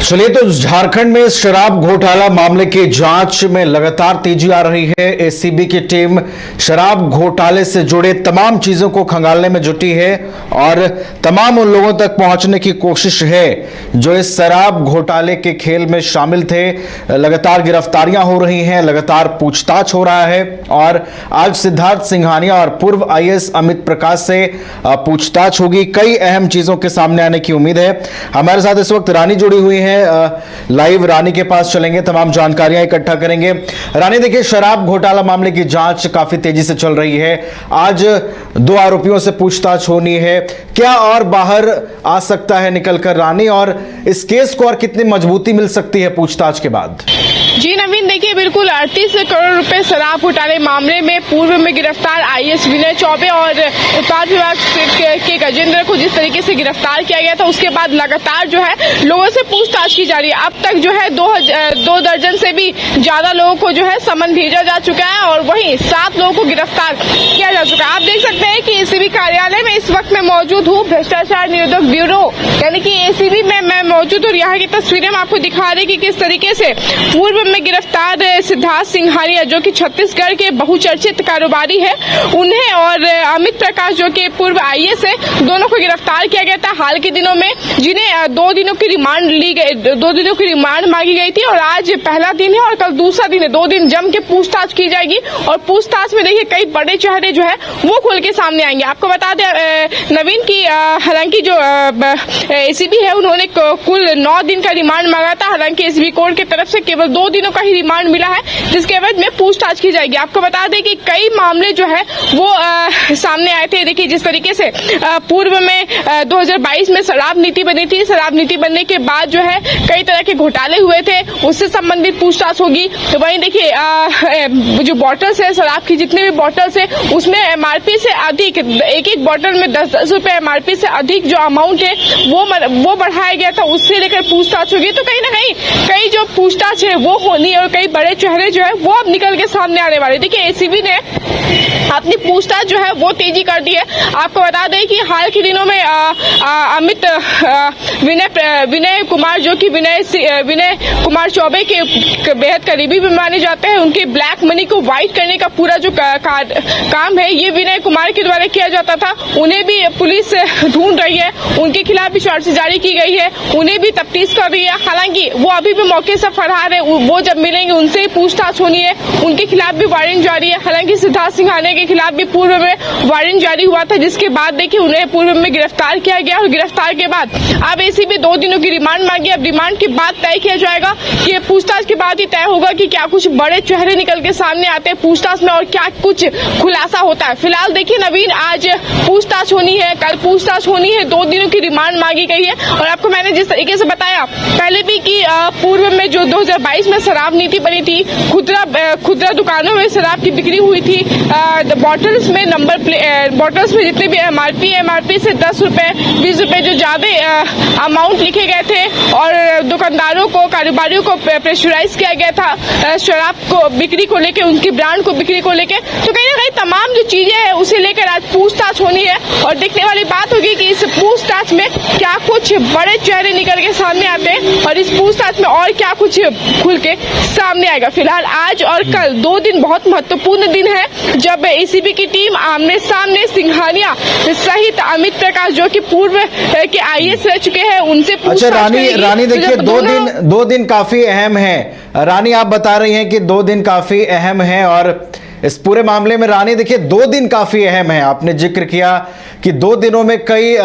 चलिए, तो झारखंड में शराब घोटाला मामले की जांच में लगातार तेजी आ रही है। एसीबी की टीम शराब घोटाले से जुड़े तमाम चीजों को खंगालने में जुटी है और तमाम उन लोगों तक पहुंचने की कोशिश है जो इस शराब घोटाले के खेल में शामिल थे। लगातार गिरफ्तारियां हो रही हैं, लगातार पूछताछ हो रहा है और आज सिद्धार्थ सिंघानिया और पूर्व आईएएस अमित प्रकाश से पूछताछ होगी। कई अहम चीजों के सामने आने की उम्मीद है। हमारे साथ इस वक्त रानी जुड़ी हुई है। लाइव रानी के पास चलेंगे, तमाम जानकारियां इकट्ठा करेंगे। रानी, देखिए, शराब घोटाला मामले की जांच काफी तेजी से चल रही है। आज 2 आरोपियों से पूछताछ होनी है। क्या और बाहर आ सकता है निकलकर रानी, और इस केस को और कितनी मजबूती मिल सकती है पूछताछ के बाद? जी नवीन, देखिए, बिल्कुल 38 करोड़ रुपए शराब घोटाले मामले में पूर्व में गिरफ्तार आईएएस विनय चौबे और उत्पाद विभाग के गजेंद्र को जिस तरीके से गिरफ्तार किया गया था, उसके बाद लगातार जो है लोगों से पूछताछ की जा रही है। अब तक जो है 2 दर्जन से भी ज्यादा लोगों को जो है समन भेजा जा चुका है और वहीं 7 लोगों को गिरफ्तार किया जा चुका है। आप देख सकते हैं कि एसीबी कार्यालय में इस वक्त मैं मौजूद हूँ, भ्रष्टाचार निरोधक ब्यूरो यानी कि एसीबी में मैं मौजूद, और यहाँ की तस्वीरें हम आपको दिखा रहे कि किस तरीके से पूर्व में गिरफ्तार सिद्धार्थ सिंघानिया, जो कि छत्तीसगढ़ के बहुचर्चित कारोबारी है, उन्हें और अमित प्रकाश, जो कि पूर्व आईएएस है, दोनों को गिरफ्तार किया गया था हाल के दिनों में, जिन्हें 2 दिनों की रिमांड ली गई, 2 दिनों की रिमांड मांगी गई थी और आज पहला दिन है और कल दूसरा दिन है। 2 दिन जम के पूछताछ की जाएगी और पूछताछ में देखिए कई बड़े चेहरे जो है वो खुल के सामने आएंगे। आपको बता दें नवीन की हालांकि जो एसीबी है उन्होंने कुल 9 दिन का रिमांड मांगा था। हालांकि एसीबी कोर्ट की तरफ से केवल 2 दिनों का ही रिमांड मिला है, जिसके एवज में पूछताछ की जाएगी। आपको बता दें कि कई मामले जो है वो सामने आए थे। देखिए, जिस तरीके से पूर्व में 2022 में शराब नीति बनी थी, शराब नीति बनने के बाद जो है कई तरह के घोटाले हुए थे, उससे संबंधित पूछताछ होगी। तो वहीं देखिए जो बॉटल्स है, शराब की जितने भी बॉटल्स है, उसमें एमआरपी से अधिक, एक बॉटल में 10-10 रुपए एमआरपी से अधिक जो अमाउंट है वो बढ़ाया गया था, उससे लेकर पूछताछ होगी। तो कहीं ना कहीं कई जो पूछताछ है वो होनी है और कई बड़े चेहरे जो है वो अब निकल के सामने आने वाले। देखिए, एसीबी ने अपनी पूछताछ जो है वो तेजी कर दी है। आपको बता दें कि हाल के दिनों में अमित विनय कुमार, जो कि विनय कुमार चौबे के बेहद करीबी भी माने जाते हैं, उनके ब्लैक मनी को व्हाइट करने का पूरा जो काम है ये विनय कुमार के द्वारा किया जाता था। उन्हें भी पुलिस ढूंढ रही है, उनके खिलाफ भी चार्जशीट जारी की गई है, उन्हें भी तफ्तीश कर रही है। हालांकि वो अभी भी मौके से फरार है, वो जब मिलेंगे उनसे ही पूछताछ होनी है। उनके खिलाफ भी वारंट जारी है। हालांकि सिद्धार्थ सिंघानिया के खिलाफ भी पूर्व में वारंट जारी हुआ था, जिसके बाद देखिए उन्हें पूर्व में गिरफ्तार किया गया और गिरफ्तार के बाद अब एसीबी 2 दिनों की रिमांड मांगी। अब रिमांड के बाद तय किया जाएगा कि पूछताछ के बाद ही तय होगा कि क्या कुछ बड़े चेहरे निकल के सामने आते हैं पूछताछ में और क्या कुछ खुलासा होता है। फिलहाल देखिए नवीन, आज पूछताछ होनी है, कल पूछताछ होनी है, 2 दिनों की रिमांड मांगी गई है। और आपको मैंने जिस तरीके से बताया पहले भी कि पूर्व में जो 2022 में शराब नीति बनी थी, खुदरा दुकानों में शराब की बिक्री हुई थी, बॉटल्स में बॉटल्स में जितने भी एमआरपी से 10 रुपए 20 रुपए जो ज्यादा अमाउंट लिखे गए थे और दुकानदारों को, कारोबारियों को प्रेशराइज किया गया था शराब को बिक्री को लेके, उनकी ब्रांड को बिक्री को लेके। तो कहीं ना कहीं तमाम जो चीजें हैं उसे लेकर आज पूछताछ होनी है और देखने वाली बात होगी कि इस पूछताछ में क्या कुछ बड़े चेहरे निकल के सामने आते हैं और इस पूछताछ में और क्या कुछ खुल के सामने आएगा। फिलहाल आज और कल 2 दिन बहुत महत्वपूर्ण दिन है, जब एसीबी की टीम आमने सामने सिंघानिया सहित अमित प्रकाश, जो कि पूर्व के आईएएस रह चुके हैं, उनसे पूछताछ करेगी। रानी, देखिए, 2 दिन काफी अहम है। रानी, आप बता रही हैं कि 2 दिन काफी अहम है और इस पूरे मामले में रानी, देखिए, 2 दिन काफी अहम है। आपने जिक्र किया कि 2 दिनों में कई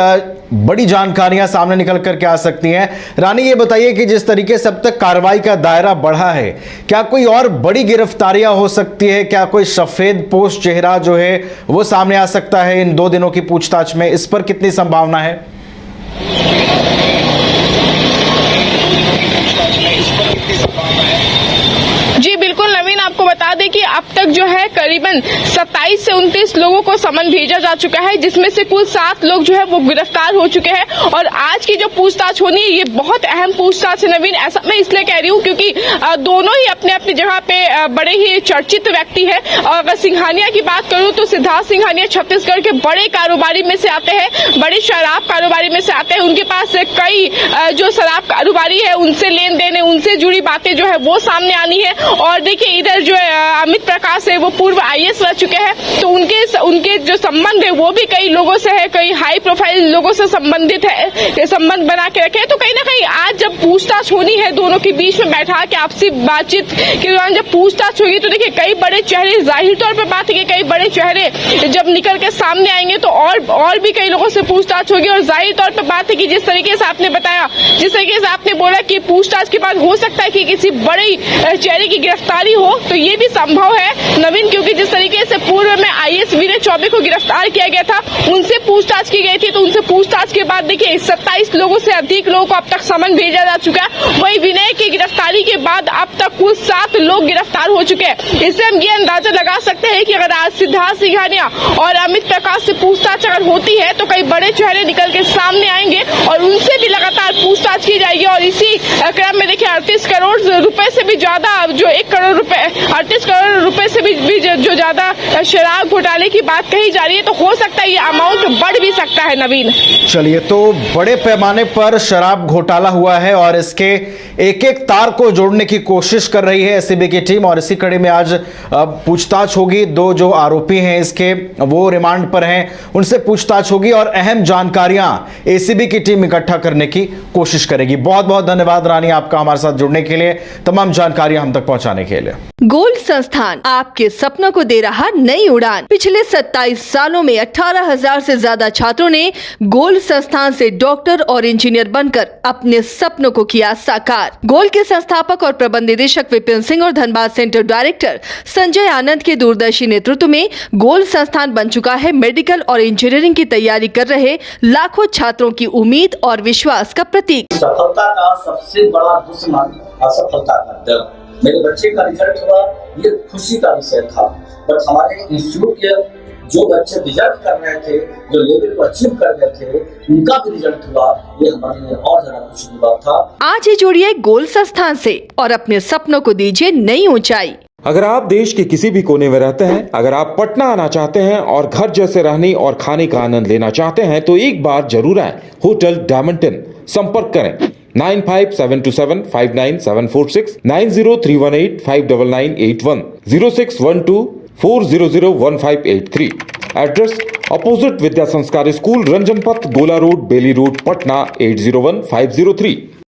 बड़ी जानकारियां सामने निकल करके आ सकती हैं। रानी, ये बताइए कि जिस तरीके से अब तक कार्रवाई का दायरा बढ़ा है, क्या कोई और बड़ी गिरफ्तारियां हो सकती है? क्या कोई सफेद पोश चेहरा जो है वो सामने आ सकता है इन 2 दिनों की पूछताछ में? इस पर कितनी संभावना है? जी बिल्कुल नवीन, आपको बता दें कि अब तक जो है करीबन 27 से 29 लोगों को समन भेजा जा चुका है, जिसमें से कुल 7 लोग जो है वो गिरफ्तार हो चुके हैं। और आज की जो पूछताछ होनी है ये बहुत अहम पूछताछ है नवीन। ऐसा मैं इसलिए कह रही हूँ क्योंकि दोनों ही अपने अपनी जगह पे बड़े ही चर्चित व्यक्ति है। और अगर सिंघानिया की बात करूँ तो सिद्धार्थ सिंघानिया छत्तीसगढ़ के बड़े कारोबारी में से आते हैं, बड़े शराब कारोबारी में से आते हैं। उनके पास कई जो शराब कारोबारी है उनसे लेन देन है, उनसे जुड़ी बातें जो है वो सामने आनी है। और देखिए इधर जो अमित प्रकाश है वो पूर्व IAS रह चुके हैं, तो उनके जो संबंध है वो भी कई लोगों से है, कई हाई प्रोफाइल लोगों से संबंधित है, संबंध बना के रखे हैं। तो कहीं ना कहीं आज जब पूछताछ होनी है दोनों के बीच में बैठा के आपसी बातचीत के दौरान जब पूछताछ होगी तो देखिए कई बड़े चेहरे, जाहिर तौर पर बात है कि कई बड़े चेहरे जब निकल के सामने आएंगे तो और भी कई लोगों से पूछताछ होगी। और जाहिर तौर पर बात है कि जिस तरीके से आपने बताया, जिस तरीके से आपने बोला कि पूछताछ के बाद हो सकता है कि किसी बड़े चेहरे की गिरफ्तारी हो, तो ये भी संभव है नवीन, क्योंकि जिस तरीके से पूर्व में IAS विनय चौबे को गिरफ्तार किया गया था, उनसे पूछताछ की गई थी, तो उनसे पूछताछ के बाद देखिए 27 लोगों से अधिक लोगों को अब तक समन भेजा जा चुका है। वही विनय की गिरफ्तारी के बाद अब तक कुल 7 लोग गिरफ्तार हो चुके हैं। इससे हम ये अंदाजा लगा सकते हैं कि अगर आज सिद्धार्थ सिंघानिया और अमित प्रकाश से पूछताछ अगर होती है तो कई बड़े चेहरे निकल के सामने आएंगे और उनसे भी लगातार पूछताछ की जाएगी। और इसी क्रम में देखिए 38 करोड़ रुपए से भी ज्यादा, जो 1 करोड़ रुपए, 38 करोड़ रुपए से भी जो ज्यादा शराब घोटाले की बात कही जा रही है, तो हो सकता है ये अमाउंट बढ़ भी सकता है नवीन। चलिए, तो बड़े पैमाने पर शराब घोटाला हुआ है और इसके एक एक तार को जोड़ने की कोशिश कर रही है एसीबी की टीम। और इसी कड़ी में आज पूछताछ होगी। 2 जो आरोपी हैं इसके वो रिमांड पर हैं, उनसे पूछताछ होगी और अहम जानकारियां एसीबी की टीम इकट्ठा करने की कोशिश करेगी। बहुत बहुत धन्यवाद रानी, आपका हमारे साथ जुड़ने के लिए, तमाम जानकारियां हम तक पहुंचाने के लिए। गोल्ड संस्थान आपके सपनों को दे रहा नई उड़ान। पिछले 27 सालों में 18,000 से ज्यादा छात्रों ने गोल्ड संस्थान से डॉक्टर और इंजीनियर बनकर अपने सपनों को किया साकार। गोल्ड के संस्थापक और प्रबंध निदेशक विपिन सिंह और धनबाद सेंटर डायरेक्टर संजय आनंद के दूरदर्शी नेतृत्व में गोल्ड संस्थान बन चुका है मेडिकल और इंजीनियरिंग की तैयारी कर रहे लाखों छात्रों की उम्मीद और विश्वास का प्रतीक। सफलता का सबसे बड़ा दुश्मन असफलता का डर। मेरे बच्चे का रिजल्ट हुआ, ये खुशी का विषय था, बट हमारे इंस्टीट्यूट के जो बच्चे रिजल्ट कर रहे थे, जो लेवल को अचीव कर रहे थे, उनका भी रिजल्ट हुआ, ये हमारे लिए और ज्यादा खुशी की बात था। आज ही जुड़िए गोल्ड संस्थान से और अपने सपनों को दीजिए नई ऊंचाई। अगर आप देश के किसी भी कोने में रहते हैं, अगर आप पटना आना चाहते हैं और घर जैसे रहने और खाने का आनंद लेना चाहते हैं, तो एक बार जरूर आए होटल डायमंटन। संपर्क करें 9572759746, 9031859981, 0612400158 एड्रेस अपोजिट विद्या संस्कार स्कूल, रंजन पथ, गोला रोड, बेली रोड, पटना 801503।